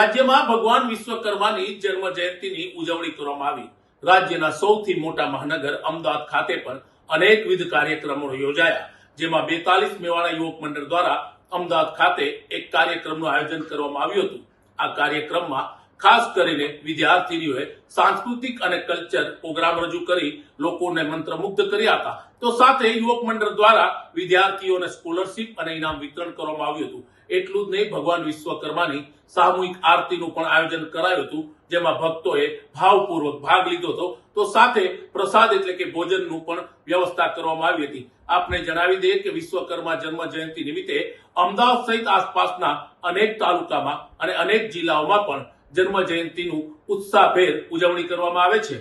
રાજ્યમાં ભગવાન વિશ્વકર્માની જન્મ જયંતિની ઉજવણી કરવામાં આવી। રાજ્યના સૌથી મોટા મહાનગર અમદાવાદ ખાતે પણ અનેકવિધ કાર્યક્રમો યોજાયા, જેમાં 42 મેવાડા યુવક મંડળ દ્વારા અમદાવાદ ખાતે એક કાર્યક્રમનું આયોજન કરવામાં આવ્યું હતું। આ કાર્યક્રમમાં ખાસ કરીને વિદ્યાર્થીઓએ સાંસ્કૃતિક અને કલ્ચર પ્રોગ્રામ રજૂ કરી લોકોને મંત્રમુગ્ધ કર્યા હતા। તો સાથે યુવક મંડળ દ્વારા વિદ્યાર્થીઓને સ્કોલરશીપ અને ઇનામ વિતરણ કરવામાં આવ્યું હતું। એટલું જ નહીં, ભગવાન વિશ્વકર્માની સામૂહિક આરતીનું પણ આયોજન કરાયું હતું, જેમાં ભક્તોએ ભાવપૂર્વક ભાગ લીધો હતો। તો સાથે પ્રસાદ એટલે કે ભોજનનું પણ વ્યવસ્થા કરવામાં આવી હતી। આપને જણાવી દઈએ કે વિશ્વકર્મા જન્મ જયંતિ નિમિત્તે અમદાવાદ સહિત આસપાસના અનેક તાલુકામાં અને અનેક જિલ્લાઓમાં પણ જન્મ જયંતિનું ઉત્સાહભેર ઉજવણી કરવામાં આવે છે।